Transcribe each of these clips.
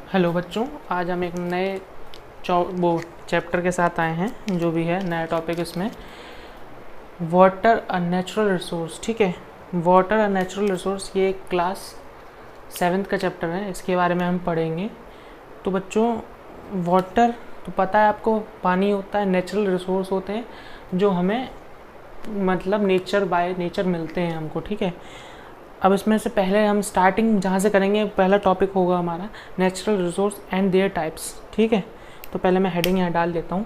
Hello बच्चों, आज हम एक नए चैप्टर के साथ आए हैं। जो भी है नया टॉपिक, इसमें वाटर अ नेचुरल रिसोर्स। ठीक है, वाटर अ नेचुरल रिसोर्स ये क्लास 7th का चैप्टर है, इसके बारे में हम पढ़ेंगे। तो बच्चों, वाटर तो पता है आपको, पानी होता है, नेचुरल रिसोर्स होते हैं जो हमें मतलब नेचर बाय नेचर मिलते हैं हमको। ठीक है, अब इसमें से पहले हम स्टार्टिंग जहाँ से करेंगे, पहला टॉपिक होगा हमारा natural resource and there types. ठीक है, तो पहले मैं हेडिंग यहाँ डाल देता हूँ,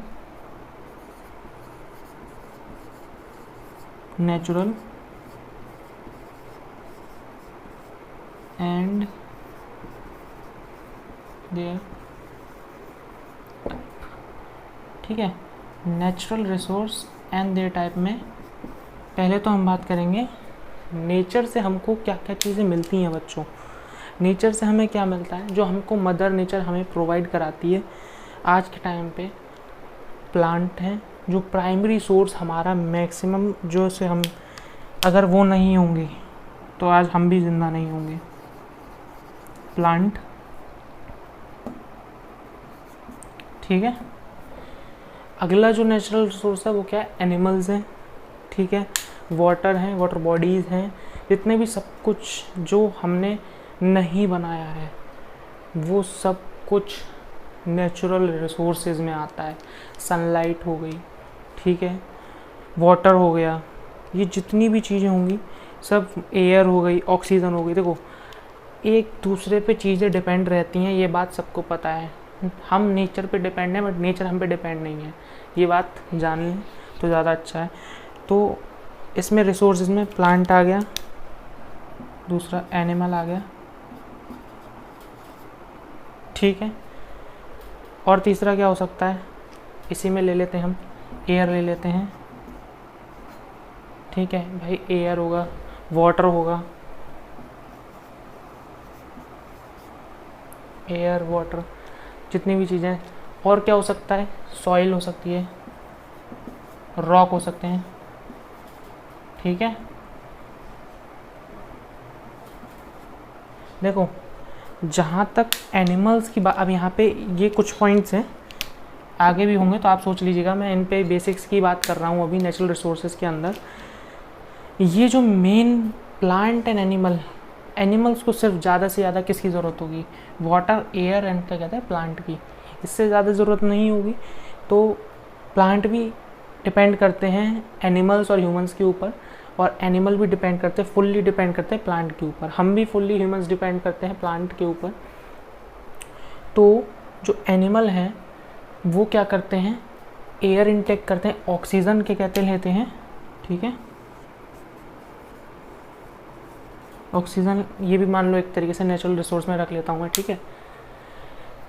नेचुरल एंड देयर। ठीक है, natural resource and their type में पहले तो हम बात करेंगे नेचर से हमको क्या क्या चीज़ें मिलती हैं। बच्चों, नेचर से हमें क्या मिलता है, जो हमको मदर नेचर हमें प्रोवाइड कराती है। आज के टाइम पे प्लांट हैं जो प्राइमरी सोर्स हमारा मैक्सिमम, जो से हम अगर वो नहीं होंगे तो आज हम भी ज़िंदा नहीं होंगे। प्लांट, ठीक है। अगला जो नेचुरल रिसोर्स है वो क्या है, एनिमल्स हैं। ठीक है, वाटर हैं, वाटर बॉडीज़ हैं, जितने भी सब कुछ जो हमने नहीं बनाया है वो सब कुछ नेचुरल रिसोर्सेज में आता है। सनलाइट हो गई, ठीक है, वाटर हो गया, ये जितनी भी चीज़ें होंगी सब, एयर हो गई, ऑक्सीजन हो गई। देखो, एक दूसरे पे चीज़ें डिपेंड रहती हैं, ये बात सबको पता है। हम नेचर पे डिपेंड हैं बट नेचर हम पे डिपेंड नहीं है, ये बात जान लें तो ज़्यादा अच्छा है। तो इसमें रिसोर्सेज में प्लांट आ गया, दूसरा एनिमल आ गया, ठीक है, और तीसरा क्या हो सकता है, इसी में ले लेते हैं हम, एयर ले लेते हैं। ठीक है भाई, एयर होगा, वाटर होगा, एयर वाटर जितनी भी चीज़ें। और क्या हो सकता है, सॉइल हो सकती है, रॉक हो सकते हैं। ठीक है, देखो जहाँ तक एनिमल्स की बात, अब यहाँ पे ये कुछ पॉइंट्स हैं, आगे भी होंगे तो आप सोच लीजिएगा, मैं इन पे बेसिक्स की बात कर रहा हूँ अभी नेचुरल रिसोर्सेज के अंदर। ये जो मेन प्लांट एंड एनिमल्स को सिर्फ ज़्यादा से ज़्यादा किसकी ज़रूरत होगी, वाटर, एयर एंड क्या कहते हैं प्लांट की, इससे ज़्यादा ज़रूरत नहीं होगी। तो प्लांट भी डिपेंड करते हैं एनिमल्स और ह्यूमंस के ऊपर, और एनिमल भी डिपेंड करते हैं, फुल्ली डिपेंड करते हैं प्लांट के ऊपर। हम भी फुल्ली ह्यूमंस डिपेंड करते हैं प्लांट के ऊपर। तो जो एनिमल हैं वो क्या करते हैं, एयर इनटेक करते हैं, ऑक्सीजन के कहते लेते हैं। ठीक है, ऑक्सीजन ये भी मान लो एक तरीके से नेचुरल रिसोर्स में रख लेता हूँ मैं। ठीक है,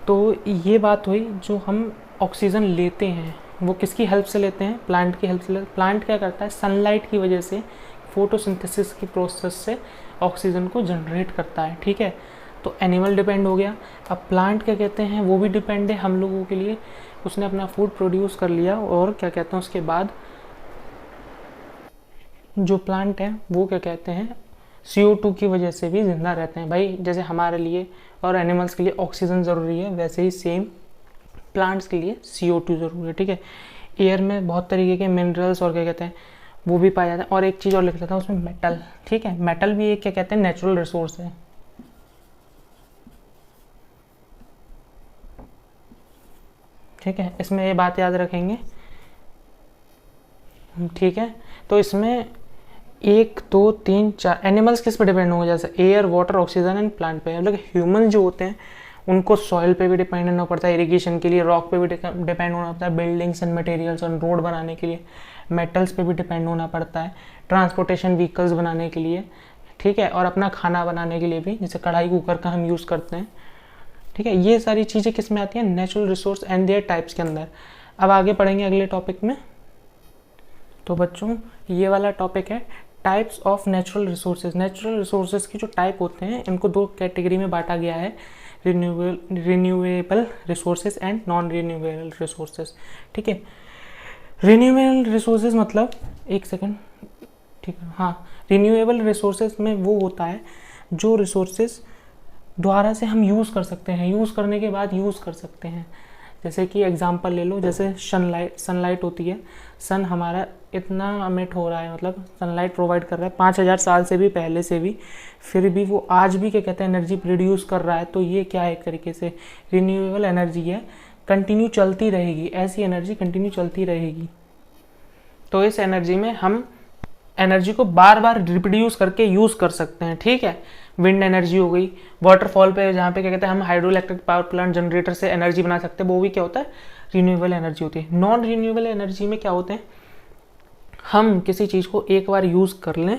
तो ये बात हुई, जो हम ऑक्सीजन लेते हैं वो किसकी हेल्प से लेते हैं, प्लांट की हेल्प से लेते हैं। प्लांट क्या करता है, सनलाइट की वजह से, फोटोसिंथेसिस की प्रोसेस से ऑक्सीजन को जनरेट करता है। ठीक है, तो एनिमल डिपेंड हो गया। अब प्लांट क्या कहते हैं, वो भी डिपेंड है हम लोगों के लिए, उसने अपना फूड प्रोड्यूस कर लिया, और क्या कहते हैं उसके बाद जो प्लांट है वो क्या कहते हैं, CO2 की वजह से भी ज़िंदा रहते हैं। भाई जैसे हमारे लिए और एनिमल्स के लिए ऑक्सीजन ज़रूरी है, वैसे ही सेम प्लांट्स के लिए CO2 ज़रूरी है। ठीक है, एयर में बहुत तरीके के मिनरल्स और क्या कहते हैं वो भी पाया जाता है। और एक चीज़ और लिख लेता हूँ उसमें, मेटल। ठीक है, मेटल भी एक क्या कहते हैं नेचुरल रिसोर्स है। ठीक है, इसमें ये बात याद रखेंगे। ठीक है, तो इसमें 1 2 3 4 एनिमल्स किस पे डिपेंड होंगे, जैसे air, water, oxygen and plant पे। मतलब ह्यूमन जो होते हैं उनको सॉइल पे भी डिपेंड होना पड़ता है, इरिगेशन के लिए, रॉक पे भी डिपेंड होना पड़ता है, बिल्डिंग्स एंड मटेरियल्स और रोड बनाने के लिए, मेटल्स पे भी डिपेंड होना पड़ता है, ट्रांसपोर्टेशन व्हीकल्स बनाने के लिए। ठीक है, और अपना खाना बनाने के लिए भी, जैसे कढ़ाई कुकर का हम यूज़ करते हैं। ठीक है, ये सारी चीज़ें किस में आती हैं, natural resource and there types के अंदर। अब आगे पढ़ेंगे अगले टॉपिक में। तो बच्चों, ये वाला टॉपिक है types of natural resources. Natural resources की जो टाइप होते हैं इनको 2 कैटेगरी में बांटा गया है, renewable resources and non renewable resources. ठीक है, रिन्यूएबल रिसोर्सेज मतलब, एक सेकेंड, ठीक है, हाँ, रिन्यूएबल रिसोर्सेज में वो होता है जो रिसोर्सेज दोबारा से हम यूज़ कर सकते हैं, यूज़ करने के बाद यूज़ कर सकते हैं। जैसे कि एग्जांपल ले लो, जैसे सनलाइट होती है, सन हमारा इतना अमिट हो रहा है, मतलब सनलाइट प्रोवाइड कर रहा है 5000 साल से भी पहले से भी, फिर भी वो आज भी क्या कहते हैं एनर्जी प्रोड्यूस कर रहा है। तो ये क्या है, एक तरीके से रिन्यूएबल एनर्जी है, कंटिन्यू चलती रहेगी, ऐसी एनर्जी कंटिन्यू चलती रहेगी। तो इस एनर्जी में हम एनर्जी को बार बार रिप्रोड्यूस करके यूज़ कर सकते हैं, ठीक है। विंड एनर्जी हो गई, वाटरफॉल पे जहाँ पे क्या कहते हैं हम hydro electric power plant generator से एनर्जी बना सकते हैं, वो भी क्या होता है, रिन्यूएबल एनर्जी होती है। नॉन रिन्यूएबल एनर्जी में क्या होते हैं, हम किसी चीज़ को एक बार यूज़ कर लें,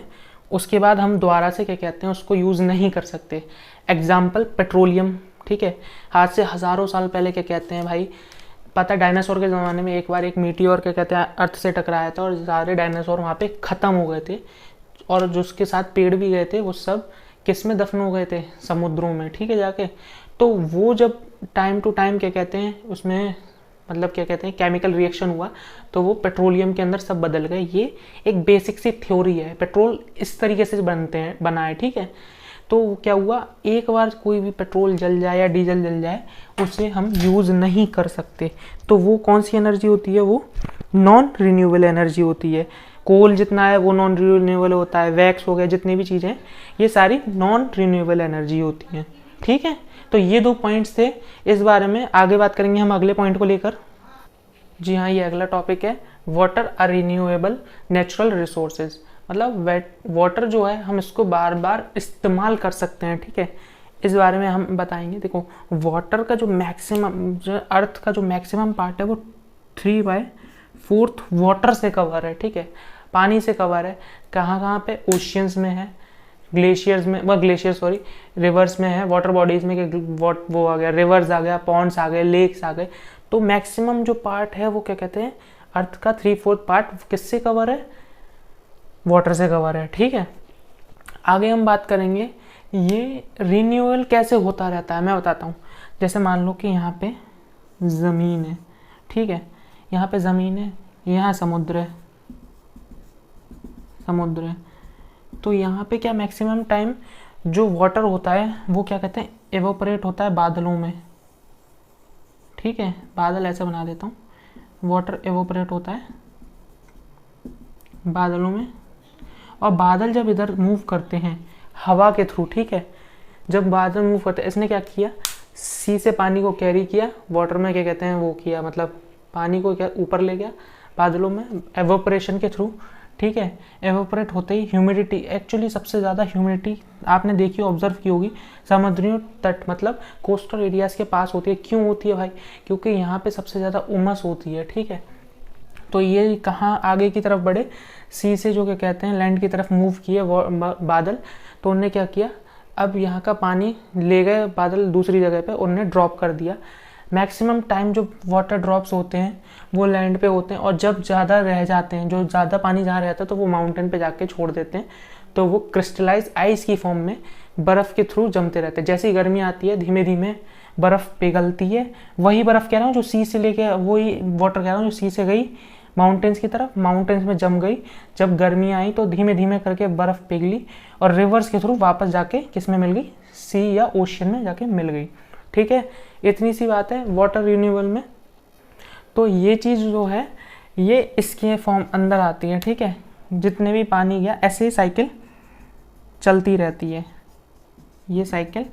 उसके बाद हम दोबारा से क्या कहते हैं उसको यूज़ नहीं कर सकते। एग्जाम्पल पेट्रोलियम, ठीक है। आज से हज़ारों साल पहले क्या कहते हैं भाई, पता डायनासोर के ज़माने में एक बार एक मीटियोर क्या कहते हैं अर्थ से टकराया था और सारे डायनासोर वहाँ पे ख़त्म हो गए थे, और जो उसके साथ पेड़ भी गए थे वो सब किस में दफन हो गए थे, समुद्रों में, ठीक है, जाके। तो वो जब टाइम टू टाइम क्या कहते हैं उसमें मतलब क्या कहते हैं केमिकल रिएक्शन हुआ, तो वो पेट्रोलियम के अंदर सब बदल गए। ये एक बेसिक सी थ्योरी है, पेट्रोल इस तरीके से बना है, ठीक है। तो क्या हुआ, एक बार कोई भी पेट्रोल जल जाए या डीजल जल जाए, उसे हम यूज़ नहीं कर सकते। तो वो कौन सी एनर्जी होती है, वो नॉन रिन्यूएबल एनर्जी होती है। कोल जितना है वो नॉन रिन्यूएबल होता है, वैक्स हो गया, जितनी भी चीज़ें हैं ये सारी नॉन रिन्यूएबल एनर्जी होती हैं, ठीक है। तो ये 2 पॉइंट्स थे, इस बारे में आगे बात करेंगे हम अगले पॉइंट को लेकर। जी हाँ, ये अगला टॉपिक है, water are renewable natural resources. मतलब वाटर जो है हम इसको बार बार इस्तेमाल कर सकते हैं, ठीक है। इस बारे में हम बताएंगे। देखो, वाटर का जो मैक्सिमम, जो अर्थ का जो मैक्सिमम पार्ट है वो 3/4 वाटर से कवर है, ठीक है, पानी से कवर है। कहाँ कहाँ पे, ओशियंस में है, ग्लेशियर्स में, रिवर्स में है, वाटर बॉडीज में वो आ गया, रिवर्स आ गया, पॉन्ड्स आ गए, लेक्स आ गए। तो मैक्सिमम जो पार्ट है वो क्या कहते हैं, अर्थ का 3/4 पार्ट किससे कवर है, वाटर से कवर है, ठीक है। आगे हम बात करेंगे ये रिन्यूअल कैसे होता रहता है, मैं बताता हूँ। जैसे मान लो कि यहाँ पे ज़मीन है, ठीक है, यहाँ पे ज़मीन है, यहाँ समुद्र है, तो यहाँ पे क्या मैक्सिमम टाइम जो वाटर होता है वो क्या कहते हैं एवोपरेट होता है बादलों में, ठीक है। बादल ऐसे बना देता हूँ, वाटर एवोपरेट होता है बादलों में, और बादल जब इधर मूव करते हैं हवा के थ्रू, ठीक है, जब बादल मूव करते हैं, इसने क्या किया, सी से पानी को कैरी किया, वाटर में क्या कहते हैं वो किया, मतलब पानी को क्या ऊपर ले गया बादलों में एवोपरेशन के थ्रू, ठीक है। एवोपरेट होते ही ह्यूमिडिटी, एक्चुअली सबसे ज़्यादा ह्यूमिडिटी आपने देखी ऑब्जर्व की होगी समुद्री तट मतलब कोस्टल एरियाज़ के पास होती है। क्यों होती है भाई, क्योंकि यहाँ पे सबसे ज़्यादा उमस होती है, ठीक है। तो ये कहाँ आगे की तरफ बढ़े, सी से जो क्या कहते हैं लैंड की तरफ मूव किए बादल, तो उन्होंने क्या किया, अब यहाँ का पानी ले गए बादल दूसरी जगह पे, उन्होंने ड्रॉप कर दिया। मैक्सिमम टाइम जो वाटर ड्रॉप्स होते हैं वो लैंड पे होते हैं, और जब ज़्यादा रह जाते हैं, जो ज़्यादा पानी जहाँ रहता है तो वो माउंटेन पे जाके छोड़ देते हैं, तो वो क्रिस्टलाइज आइस की फॉर्म में बर्फ़ के थ्रू जमते रहते हैं। जैसे ही गर्मी आती है धीमे धीमे बर्फ़ पिघलती है, वही बर्फ़ कह रहा हूँ जो सी से लेके, वही वाटर कह रहा हूँ जो सी से गई माउंटेन्स की तरफ, माउंटेन्स में जम गई, जब गर्मी आई तो धीमे धीमे करके बर्फ़ पिघली और रिवर्स के थ्रू वापस जाके किस में मिल गई, सी या ओशियन में जाके मिल गई, ठीक है। इतनी सी बात है वाटर रिन्यूअल में। तो ये चीज़ जो है ये इसके फॉर्म अंदर आती है, ठीक है। जितने भी पानी गया ऐसे ही साइकिल चलती रहती है, ये साइकिल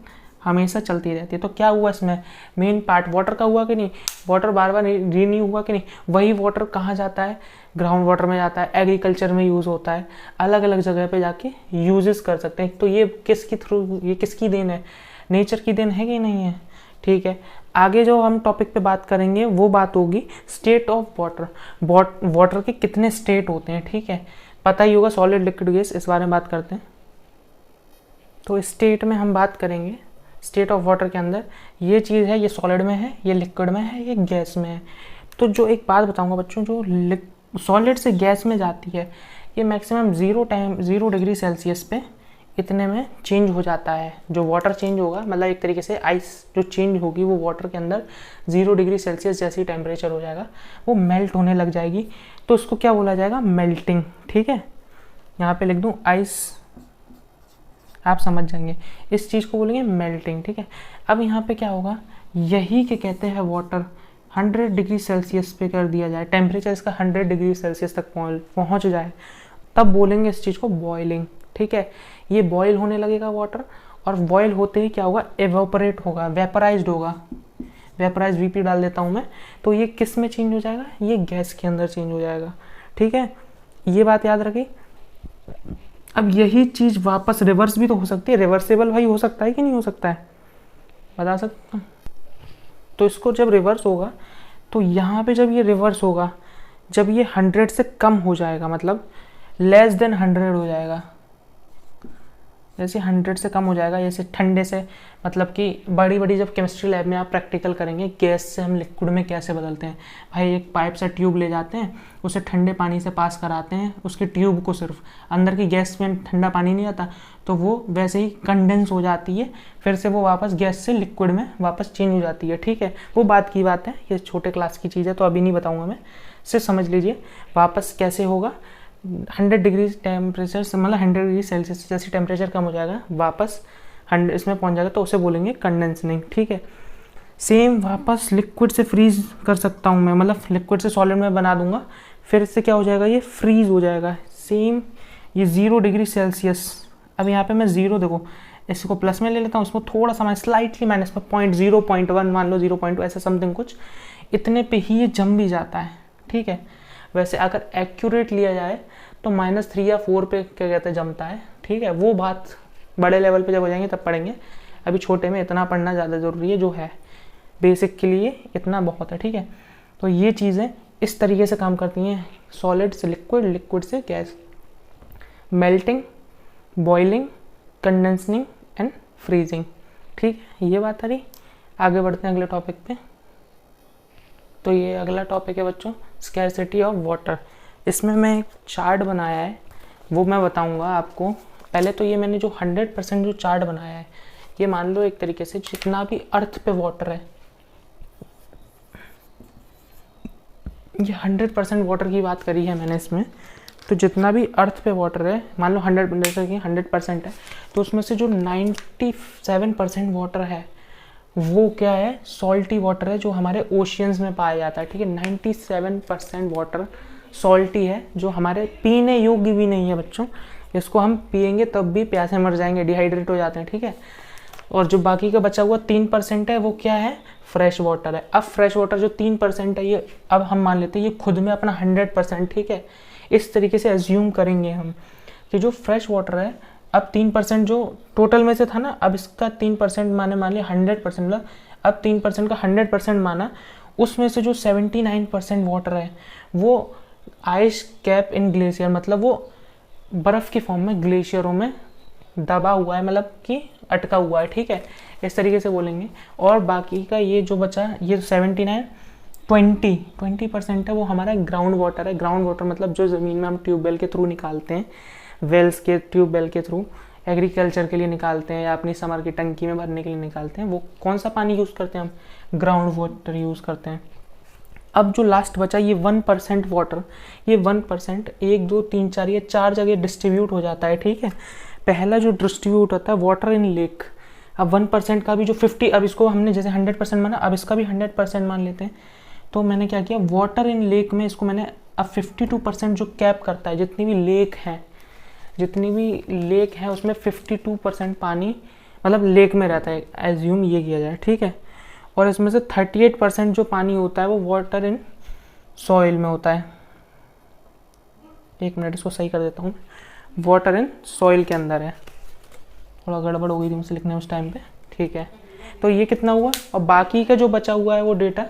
हमेशा चलती रहती है। तो क्या हुआ इसमें, मेन पार्ट वाटर का हुआ कि नहीं, वाटर बार बार रिन्यू हुआ कि नहीं। वही वाटर कहाँ जाता है, ग्राउंड वाटर में जाता है, एग्रीकल्चर में यूज़ होता है, अलग अलग जगह पे जाके यूजेस कर सकते हैं। तो ये किसकी थ्रू, ये किसकी देन है, नेचर की देन है कि नहीं है, ठीक है। आगे जो हम टॉपिक पे बात करेंगे वो बात होगी स्टेट ऑफ वाटर, वाटर के कितने स्टेट होते हैं, ठीक है। पता ही होगा सॉलिड लिक्विड गैस, इस बारे में बात करते हैं। तो स्टेट में हम बात करेंगे, स्टेट ऑफ वाटर के अंदर ये चीज़ है, ये सॉलिड में है, ये लिक्विड में है, ये गैस में है। तो जो एक बात बताऊंगा बच्चों, जो सॉलिड से गैस में जाती है ये मैक्सिमम 0 डिग्री सेल्सियस पे इतने में चेंज हो जाता है। जो वाटर चेंज होगा मतलब एक तरीके से आइस जो चेंज होगी वो वाटर के अंदर 0 डिग्री सेल्सियस जैसी टेम्परेचर हो जाएगा, वो मेल्ट होने लग जाएगी, तो उसको क्या बोला जाएगा, मेल्टिंग, ठीक है। यहाँ पे लिख दूँ आइस आप समझ जाएंगे। इस चीज़ को बोलेंगे मेल्टिंग, ठीक है। अब यहाँ पे क्या होगा, यही के कहते हैं वाटर 100 डिग्री सेल्सियस पे कर दिया जाए, टेम्परेचर इसका 100 डिग्री सेल्सियस तक पहुँच जाए, तब बोलेंगे इस चीज़ को बॉइलिंग, ठीक है। ये बॉयल होने लगेगा वाटर, और बॉयल होते ही क्या होगा, एवापोरेट होगा, वेपराइज्ड होगा, वेपराइज वीपी डाल देता हूँ मैं, तो ये किस में चेंज हो जाएगा, ये गैस के अंदर चेंज हो जाएगा, ठीक है। ये बात याद रखिए। अब यही चीज़ वापस रिवर्स भी तो हो सकती है, रिवर्सेबल भाई हो सकता है कि नहीं हो सकता है, बता सकता हूँ। तो इसको जब रिवर्स होगा, तो यहाँ पे जब ये रिवर्स होगा, जब ये 100 से कम हो जाएगा, मतलब लेस देन 100 हो जाएगा, जैसे 100 से कम हो जाएगा, जैसे ठंडे से, मतलब कि बड़ी बड़ी जब केमिस्ट्री लैब में आप प्रैक्टिकल करेंगे, गैस से हम लिक्विड में कैसे बदलते हैं भाई, एक पाइप से ट्यूब ले जाते हैं, उसे ठंडे पानी से पास कराते हैं, उसके ट्यूब को, सिर्फ अंदर की गैस में ठंडा पानी नहीं आता, तो वो वैसे ही कंडेंस हो जाती है, फिर से वो वापस गैस से लिक्विड में वापस चेंज हो जाती है, ठीक है। वो बात की बात है, ये छोटे क्लास की चीज़ है, तो अभी नहीं बताऊँगा मैं, सिर्फ समझ लीजिए वापस कैसे होगा। 100 डिग्री टेम्परेचर से, मतलब 100 डिग्री सेल्सियस जैसे टेम्परेचर कम हो जाएगा, वापस 100 इसमें पहुंच जाएगा, तो उसे बोलेंगे कंडेंसनिंग, ठीक है। सेम वापस लिक्विड से फ्रीज कर सकता हूँ मैं, मतलब लिक्विड से सॉलिड में बना दूंगा, फिर से क्या हो जाएगा, ये फ्रीज हो जाएगा, सेम ये 0 डिग्री सेल्सियस। अब यहाँ पे मैं 0, देखो इसको प्लस में ले लेता हूँ, इसमें थोड़ा सा मैं स्लाइटली माइनस में 0.0, 0.1 मान लो, 0.2 ऐसा समथिंग कुछ, इतने पे ही ये जम भी जाता है, ठीक है। वैसे अगर एक्यूरेट लिया जाए तो -3 या 4 पे क्या कहते हैं जमता है, ठीक है। वो बात बड़े लेवल पे जब हो जाएंगे तब पढ़ेंगे, अभी छोटे में इतना पढ़ना ज़्यादा ज़रूरी है, जो है बेसिक के लिए इतना बहुत है, ठीक है। तो ये चीज़ें इस तरीके से काम करती हैं, सॉलिड से लिक्विड, लिक्विड से gas, melting, boiling, condensing and freezing, ठीक है। ये बात आ रही, आगे बढ़ते हैं अगले टॉपिक पे। तो ये अगला टॉपिक है बच्चों, स्कैरसिटी ऑफ वाटर। इसमें मैं एक चार्ट बनाया है, वो मैं बताऊंगा आपको। पहले तो ये मैंने जो 100% जो चार्ट बनाया है, ये मान लो एक तरीके से जितना भी अर्थ पे वाटर है, ये 100% वाटर की बात करी है मैंने इसमें, तो जितना भी अर्थ पे वाटर है, मान लो 100% है, तो उसमें से जो 97% वाटर है वो क्या है, सॉल्टी वाटर है, जो हमारे ओशियंस में पाया जाता है, ठीक है। 97% वाटर सॉल्टी है, जो हमारे पीने योग्य भी नहीं है बच्चों, इसको हम पिएंगे तब भी प्यासे मर जाएंगे, डिहाइड्रेट हो जाते हैं, ठीक है। और जो बाकी का बचा हुआ 3% है, वो क्या है, फ्रेश वाटर है। अब फ्रेश वाटर जो 3% है, ये अब हम मान लेते हैं ये खुद में अपना 100%, ठीक है। इस तरीके से एज्यूम करेंगे हम कि जो फ्रेश वाटर है, अब 3% जो टोटल में से था ना, अब इसका 3% मान लिया 100%, मतलब अब 3% का 100% माना, उसमें से जो 79% वाटर है वो आइस कैप इन ग्लेशियर, मतलब वो बर्फ़ के फॉर्म में ग्लेशियरों में दबा हुआ है, मतलब कि अटका हुआ है, ठीक है। इस तरीके से बोलेंगे। और बाकी का ये जो बचा, ये 79 20% है, वो हमारा ग्राउंड वाटर है। ग्राउंड वाटर मतलब जो ज़मीन में हम ट्यूबवेल के थ्रू निकालते हैं, वेल्स के ट्यूबवेल के थ्रू एग्रीकल्चर के लिए निकालते हैं, या अपनी समर की टंकी में भरने के लिए निकालते हैं। वो कौन सा पानी यूज़ करते हैं हम, ग्राउंड वाटर यूज़ करते हैं। अब जो लास्ट बचा ये 1% वाटर, ये 1% 1 2 3 4 ये 4 जगह डिस्ट्रीब्यूट हो जाता है, ठीक है। पहला जो डिस्ट्रीब्यूट होता है वाटर इन लेक। अब 1% का भी जो 50, अब इसको हमने जैसे 100% माना, अब इसका भी 100% मान लेते हैं। तो मैंने क्या किया, वाटर इन लेक में इसको मैंने अब 52% जो कैप करता है, जितनी भी लेक है उसमें 52% पानी मतलब लेक में रहता है, एज्यूम ये किया जाए, ठीक है। और इसमें से 38% जो पानी होता है वो वाटर इन सॉइल में होता है। एक मिनट इसको सही कर देता हूँ, वाटर इन सॉइल के अंदर है, थोड़ा गड़बड़ हो गई थी मुझसे लिखने उस टाइम पे, ठीक है। तो ये कितना हुआ, और बाकी का जो बचा हुआ है वो डेटा,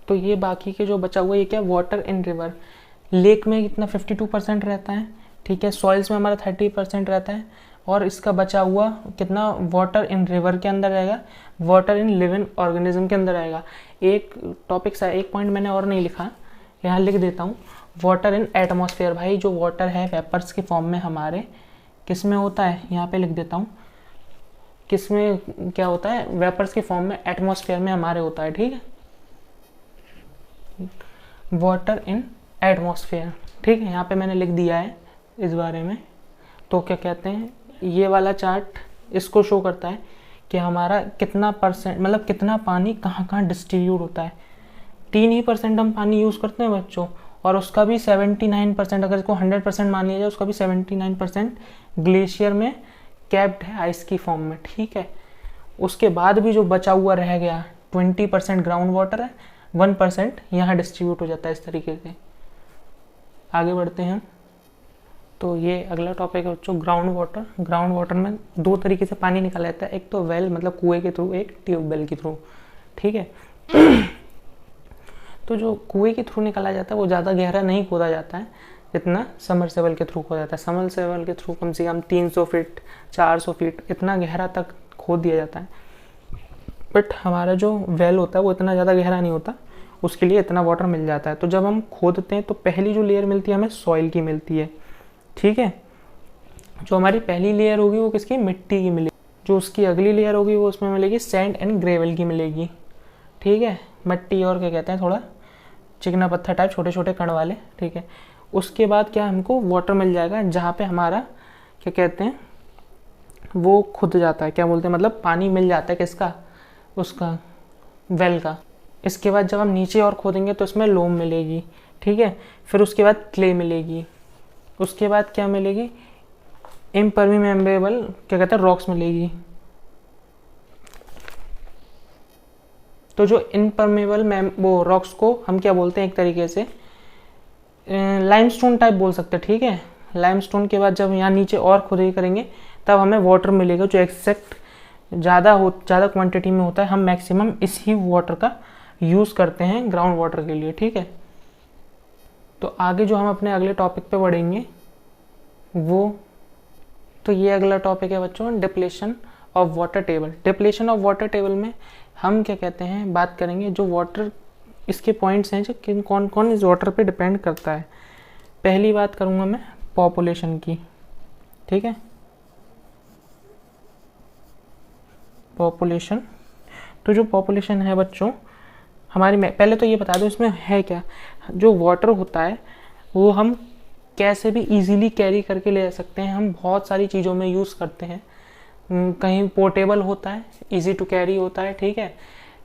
तो ये बाकी के जो बचा हुआ है ये क्या, वाटर इन रिवर। लेक में कितना 52% रहता है, ठीक है। सॉइल्स में हमारा 30% रहता है, और इसका बचा हुआ कितना वाटर इन रिवर के अंदर रहेगा, वाटर इन लिविंग ऑर्गेनिज्म के अंदर रहेगा। एक टॉपिक सा एक पॉइंट मैंने और नहीं लिखा, यहाँ लिख देता हूँ, वाटर इन एटमॉस्फेयर। भाई जो वाटर है वेपर्स के फॉर्म में हमारे किस में होता है, यहाँ पे लिख देता हूँ, किस में क्या होता है, वेपर्स के फॉर्म में एटमॉस्फेयर में हमारे होता है, ठीक है। वाटर इन एटमॉस्फेयर, ठीक है। यहाँ पे मैंने लिख दिया है इस बारे में। तो क्या कहते हैं, ये वाला चार्ट इसको शो करता है कि हमारा कितना परसेंट, मतलब कितना पानी कहाँ कहाँ डिस्ट्रीब्यूट होता है। 3% हम पानी यूज़ करते हैं बच्चों, और उसका भी 79%, अगर इसको 100% मान लिया जाए, उसका भी 79% ग्लेशियर में कैप्ड है आइस की फॉर्म में, ठीक है। उसके बाद भी जो बचा हुआ रह गया 20% ग्राउंड वाटर है, 1% यहाँ डिस्ट्रीब्यूट हो जाता है इस तरीके से। आगे बढ़ते हैं। तो ये अगला टॉपिक है बच्चों ग्राउंड वाटर। ग्राउंड वाटर में 2 तरीके से पानी निकाला जाता है, एक तो वेल मतलब कुएं के थ्रू, एक ट्यूबवेल के थ्रू, ठीक है। तो जो कुएं के थ्रू निकाला जाता है वो ज़्यादा गहरा नहीं खोदा जाता है जितना समरसेबल के थ्रू खोदा जाता है। समरसेबल के थ्रू कम से कम 300 फीट 400 फीट इतना गहरा तक खोद दिया जाता है, बट हमारा जो वेल होता है वो इतना ज़्यादा गहरा नहीं होता, उसके लिए इतना वाटर मिल जाता है। तो जब हम खोदते हैं तो पहली जो लेयर मिलती है हमें सॉइल की मिलती है, ठीक है। जो हमारी पहली लेयर होगी वो किसकी, मिट्टी की मिलेगी। जो उसकी अगली लेयर होगी वो उसमें मिलेगी सैंड एंड ग्रेवल की मिलेगी, ठीक है। मिट्टी और क्या कहते हैं, थोड़ा चिकना पत्थर टाइप, छोटे छोटे कण वाले, ठीक है। उसके बाद क्या हमको वाटर मिल जाएगा जहाँ पे हमारा क्या कहते हैं वो खुद जाता है, क्या बोलते हैं, मतलब पानी मिल जाता है किसका, उसका वेल का। इसके बाद जब हम नीचे और खोदेंगे तो इसमें लोम मिलेगी, ठीक है। फिर उसके बाद क्ले मिलेगी, उसके बाद क्या मिलेगी, इम्परमेबल क्या कहते हैं रॉक्स मिलेगी। तो जो इम्परमेबल वो रॉक्स को हम क्या बोलते हैं, एक तरीके से लाइमस्टोन टाइप बोल सकते हैं, ठीक है। लाइमस्टोन के बाद जब यहाँ नीचे और खुदाई करेंगे तब हमें वाटर मिलेगा जो एक्सेक्ट ज़्यादा क्वांटिटी में होता है। हम मैक्सिमम इसी वाटर का यूज़ करते हैं ग्राउंड वाटर के लिए, ठीक है। तो आगे जो हम अपने अगले टॉपिक पे बढ़ेंगे वो, तो ये अगला टॉपिक है बच्चों depletion of water table. Depletion of water table में हम क्या कहते हैं, बात करेंगे जो वाटर, इसके पॉइंट्स हैं जो किन कौन कौन इस वाटर पे डिपेंड करता है। पहली बात करूँगा मैं पॉपुलेशन की, ठीक है। पॉपुलेशन, तो जो पॉपुलेशन है बच्चों हमारी, मैं पहले तो ये बता दूं इसमें है क्या। जो वाटर होता है वो हम कैसे भी इजीली कैरी करके ले जा सकते हैं, हम बहुत सारी चीज़ों में यूज़ करते हैं। कहीं पोर्टेबल होता है, इजी टू कैरी होता है, ठीक है।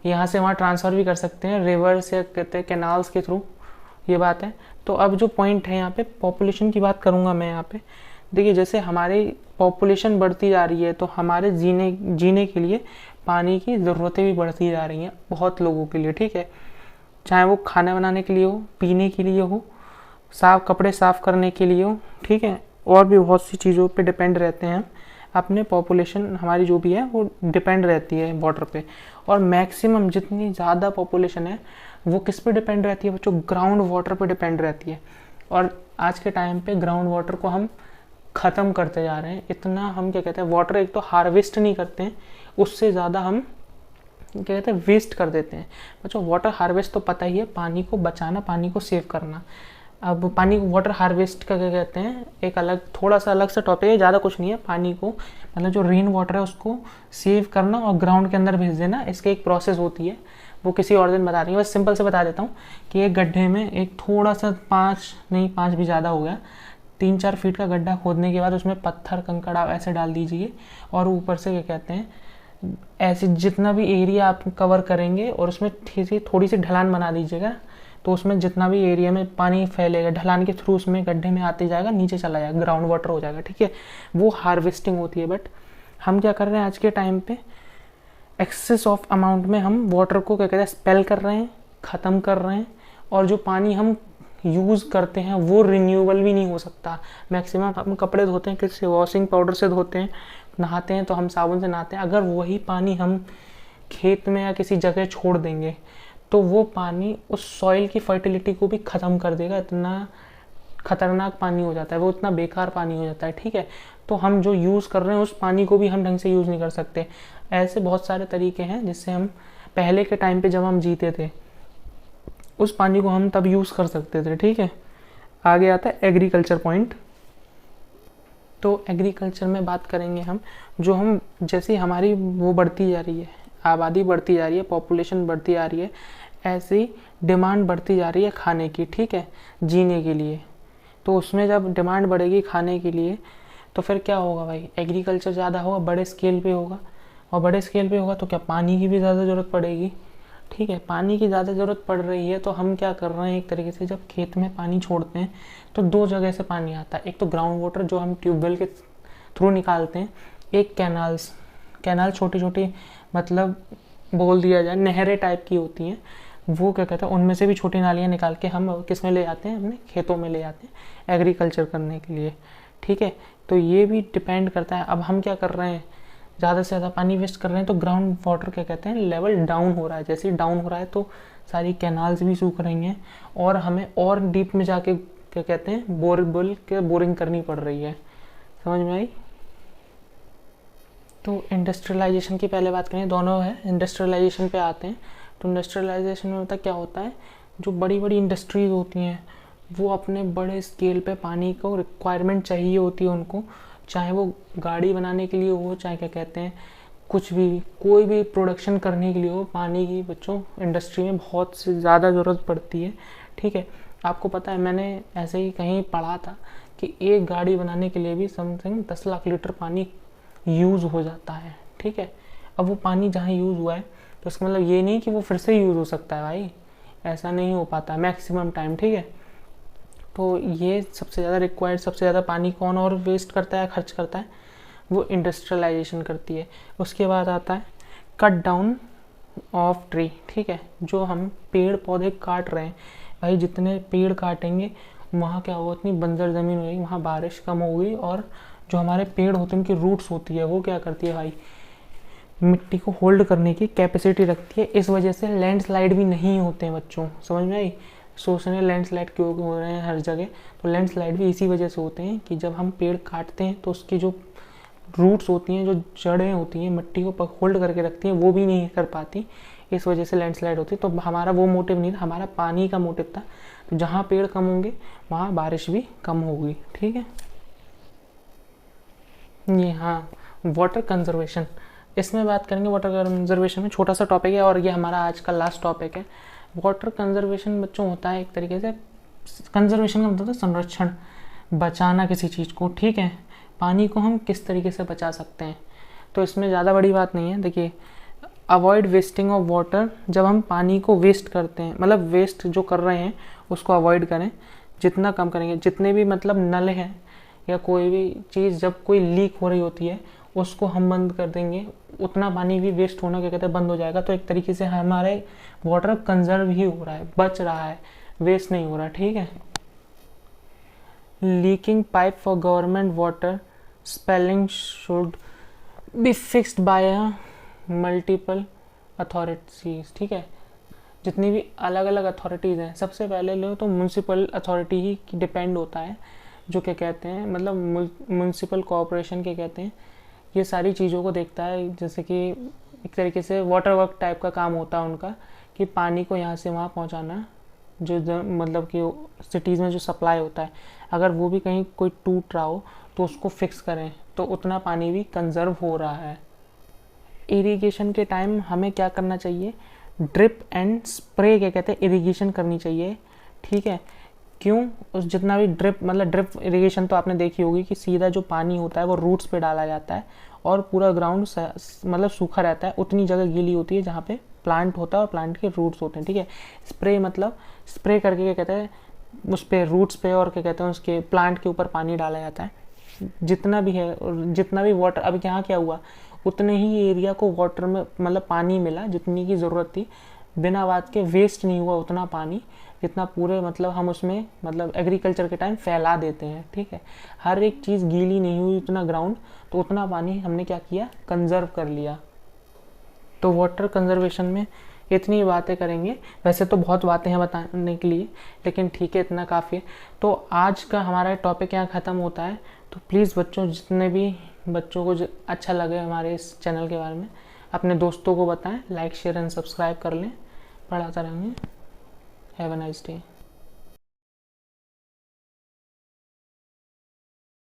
यहाँ से वहाँ ट्रांसफ़र भी कर सकते हैं, रिवर्स या कहते हैं कैनाल्स के थ्रू, ये बात है। तो अब जो पॉइंट है यहाँ पे पॉपुलेशन की बात करूँगा मैं यहाँ पे। देखिए जैसे हमारी पॉपुलेशन बढ़ती जा रही है तो हमारे जीने के लिए पानी की ज़रूरतें भी बढ़ती जा रही हैं बहुत लोगों के लिए, ठीक है। चाहे वो खाना बनाने के लिए हो, पीने के लिए हो, कपड़े साफ़ करने के लिए हो, ठीक है। और भी बहुत सी चीज़ों पे डिपेंड रहते हैं अपने, पॉपुलेशन हमारी जो भी है वो डिपेंड रहती है वाटर पे। और मैक्सिमम जितनी ज़्यादा पॉपुलेशन है वो किस पे डिपेंड रहती है बच्चों, ग्राउंड वाटर पे डिपेंड रहती है। और आज के टाइम पे ग्राउंड वाटर को हम ख़त्म करते जा रहे हैं। इतना हम क्या कहते हैं वाटर एक तो हार्वेस्ट नहीं करते हैं, उससे ज़्यादा हम क्या कहते हैं वेस्ट कर देते हैं बच्चों। वाटर हार्वेस्ट तो पता ही है, पानी को बचाना, पानी को सेव करना। अब पानी को वाटर हार्वेस्ट का क्या कहते हैं, एक अलग थोड़ा सा अलग सा टॉपिक है, ज़्यादा कुछ नहीं है। पानी को मतलब जो रेन वाटर है उसको सेव करना और ग्राउंड के अंदर भेज देना, इसकी एक प्रोसेस होती है, वो किसी और दिन बता देंगे। बस सिंपल से बता देता हूँ कि एक गड्ढे में एक थोड़ा सा 5 भी ज़्यादा हो गया, 3-4 फीट का गड्ढा खोदने के बाद उसमें पत्थर कंकड़ आप ऐसे डाल दीजिए, और ऊपर से क्या कहते हैं ऐसे जितना भी एरिया आप कवर करेंगे और उसमें थोड़ी सी ढलान बना दीजिएगा, तो उसमें जितना भी एरिया में पानी फैलेगा ढलान के थ्रू उसमें गड्ढे में आते जाएगा, नीचे चला जाएगा, ग्राउंड वाटर हो जाएगा, ठीक है। वो हार्वेस्टिंग होती है। बट हम क्या कर रहे हैं आज के टाइम पे, एक्सेस ऑफ अमाउंट में हम वाटर को क्या कहते हैं स्पेल कर रहे हैं, ख़त्म कर रहे हैं। और जो पानी हम यूज़ करते हैं वो रिन्यूएबल भी नहीं हो सकता। मैक्सिमम हम कपड़े धोते हैं किससे, वॉशिंग पाउडर से धोते हैं, नहाते हैं तो हम साबुन से नहाते हैं। अगर वही पानी हम खेत में या किसी जगह छोड़ देंगे तो वो पानी उस सॉइल की फर्टिलिटी को भी ख़त्म कर देगा। इतना खतरनाक पानी हो जाता है वो, इतना बेकार पानी हो जाता है, ठीक है। तो हम जो यूज़ कर रहे हैं उस पानी को भी हम ढंग से यूज़ नहीं कर सकते। ऐसे बहुत सारे तरीके हैं जिससे हम पहले के टाइम पे जब हम जीते थे उस पानी को हम तब यूज़ कर सकते थे, ठीक है। आगे आता है एग्रीकल्चर पॉइंट। तो एग्रीकल्चर में बात करेंगे हम, जो हम जैसे हमारी वो बढ़ती जा रही है, आबादी बढ़ती जा रही है, पॉपुलेशन बढ़ती जा रही है, ऐसी डिमांड बढ़ती जा रही है खाने की, ठीक है, जीने के लिए। तो उसमें जब डिमांड बढ़ेगी खाने के लिए तो फिर क्या होगा भाई, एग्रीकल्चर ज़्यादा होगा, बड़े स्केल पे होगा, और बड़े स्केल पे होगा तो क्या पानी की भी ज़्यादा ज़रूरत पड़ेगी। ठीक है, पानी की ज़्यादा ज़रूरत पड़ रही है तो हम क्या कर रहे हैं, एक तरीके से जब खेत में पानी छोड़ते हैं तो दो जगह से पानी आता है। एक तो ग्राउंड वाटर जो हम ट्यूबवेल के थ्रू निकालते हैं, एक कैनाल छोटी छोटी, मतलब बोल दिया जाए नहरें टाइप की होती हैं, वो क्या कहते हैं, उनमें से भी छोटी नालियाँ निकाल के हम किस में ले आते हैं, अपने खेतों में ले आते हैं एग्रीकल्चर करने के लिए। ठीक है, तो ये भी डिपेंड करता है। अब हम क्या कर रहे हैं, ज़्यादा से ज़्यादा पानी वेस्ट कर रहे हैं तो ग्राउंड वाटर क्या कहते हैं, लेवल डाउन हो रहा है। जैसे ही डाउन हो रहा है तो सारी कैनाल्स भी सूख रही हैं और हमें और डीप में जाके क्या कहते हैं, बोरिंग करनी पड़ रही है। समझ में आई। तो इंडस्ट्रियलाइजेशन की पहले बात करें, दोनों है, इंडस्ट्रियलाइजेशन पे आते हैं। तो इंडस्ट्रियलाइजेशन में क्या होता है, जो बड़ी बड़ी इंडस्ट्रीज होती हैं वो अपने बड़े स्केल पे पानी को रिक्वायरमेंट चाहिए होती है उनको, चाहे वो गाड़ी बनाने के लिए हो, चाहे क्या कहते हैं कुछ भी, कोई भी प्रोडक्शन करने के लिए हो, पानी की बच्चों इंडस्ट्री में बहुत से ज़्यादा ज़रूरत पड़ती है। ठीक है, आपको पता है, मैंने ऐसे ही कहीं पढ़ा था कि एक गाड़ी बनाने के लिए भी समथिंग 10 लाख लीटर पानी यूज़ हो जाता है। ठीक है, अब वो पानी जहाँ यूज़ हुआ है तो उसका मतलब ये नहीं कि वो फिर से यूज़ हो सकता है भाई, ऐसा नहीं हो पाता मैक्सिमम टाइम। ठीक है, तो ये सबसे ज़्यादा रिक्वायर्ड, सबसे ज़्यादा पानी कौन और वेस्ट करता है, खर्च करता है, वो इंडस्ट्रियलाइजेशन करती है। उसके बाद आता है कट डाउन ऑफ ट्री। ठीक है, जो हम पेड़ पौधे काट रहे हैं भाई, जितने पेड़ काटेंगे वहाँ क्या होगा, उतनी बंजर ज़मीन होगी, वहाँ बारिश कम होगी, और जो हमारे पेड़ होते हैं उनकी रूट्स होती है वो क्या करती है भाई, मिट्टी को होल्ड करने की कैपेसिटी रखती है। इस वजह से लैंडस्लाइड भी नहीं होते हैं बच्चों। समझ में आई। सोच रहे हैं लैंडस्लाइड क्यों हो रहे हैं हर जगह, तो लैंडस्लाइड भी इसी वजह से होते हैं कि जब हम पेड़ काटते हैं तो उसकी जो रूट्स होती हैं, जो जड़ें होती हैं, मिट्टी को होल्ड करके रखती हैं, वो भी नहीं कर पाती, इस वजह से लैंडस्लाइड होती है। तो हमारा वो मोटिव नहीं था, हमारा पानी का मोटिव था। तो जहाँ पेड़ कम होंगे वहाँ बारिश भी कम होगी। ठीक है, ये हाँ, वाटर कंजर्वेशन, इसमें बात करेंगे। वाटर कंजर्वेशन में छोटा सा टॉपिक है और ये हमारा आज का लास्ट टॉपिक है। वाटर कंजर्वेशन बच्चों होता है एक तरीके से, कंजर्वेशन का मतलब है संरक्षण, बचाना किसी चीज़ को। ठीक है, पानी को हम किस तरीके से बचा सकते हैं, तो इसमें ज़्यादा बड़ी बात नहीं है। देखिए, अवॉइड वेस्टिंग ऑफ वाटर, जब हम पानी को वेस्ट करते हैं, मतलब वेस्ट जो कर रहे हैं उसको अवॉइड करें, जितना कम करेंगे। जितने भी मतलब नल हैं या कोई भी चीज़ जब कोई लीक हो रही होती है उसको हम बंद कर देंगे, उतना पानी भी वेस्ट होना क्या कहते हैं बंद हो जाएगा। तो एक तरीके से हमारे वाटर कंजर्व ही हो रहा है, बच रहा है, वेस्ट नहीं हो रहा। ठीक है, leaking pipe for government water spelling should be fixed by a multiple authorities. ठीक है, जितनी भी अलग अलग अथॉरिटीज़ हैं, सबसे पहले लो तो म्यूनसिपल अथॉरिटी ही डिपेंड होता है, जो क्या कहते हैं मतलब म्यूनसिपल कॉरपोरेशन के कहते हैं, ये सारी चीज़ों को देखता है। जैसे कि एक तरीके से वाटर वर्क टाइप का काम होता है उनका, कि पानी को यहाँ से वहाँ पहुँचाना, जो मतलब कि सिटीज़ में जो सप्लाई होता है, अगर वो भी कहीं कोई टूट रहा हो तो उसको फिक्स करें, तो उतना पानी भी कंजर्व हो रहा है। इरिगेशन के टाइम हमें क्या करना चाहिए, ड्रिप एंड स्प्रे क्या कहते हैं इरिगेशन करनी चाहिए। ठीक है, क्यों, उस जितना भी ड्रिप मतलब ड्रिप इरिगेशन तो आपने देखी होगी कि सीधा जो पानी होता है वो रूट्स पे डाला जाता है और पूरा ग्राउंड मतलब सूखा रहता है, उतनी जगह गीली होती है जहाँ पे प्लांट होता है और प्लांट के रूट्स होते हैं। ठीक है, स्प्रे मतलब स्प्रे करके क्या कहते हैं उस पर रूट्स पे और क्या कहते हैं उसके प्लांट के ऊपर पानी डाला जाता है, जितना भी है, और जितना भी वाटर, अभी यहाँ क्या हुआ, उतने ही एरिया को वाटर में मतलब पानी मिला जितनी की ज़रूरत थी, बिना बात के वेस्ट नहीं हुआ उतना पानी जितना पूरे मतलब हम उसमें मतलब एग्रीकल्चर के टाइम फैला देते हैं। ठीक है, हर एक चीज़ गीली नहीं हुई उतना ग्राउंड, तो उतना पानी हमने क्या किया, कंजर्व कर लिया। तो वाटर कंजर्वेशन में इतनी बातें करेंगे, वैसे तो बहुत बातें हैं बताने के लिए, लेकिन ठीक है इतना काफ़ी है। तो आज का हमारा टॉपिक यहाँ ख़त्म होता है। तो प्लीज़ बच्चों, जितने भी बच्चों को अच्छा लगे हमारे इस चैनल के बारे में, अपने दोस्तों को बताएं, लाइक शेयर एंड सब्सक्राइब कर लें, पढ़ाता रहेंगे। Have a nice day.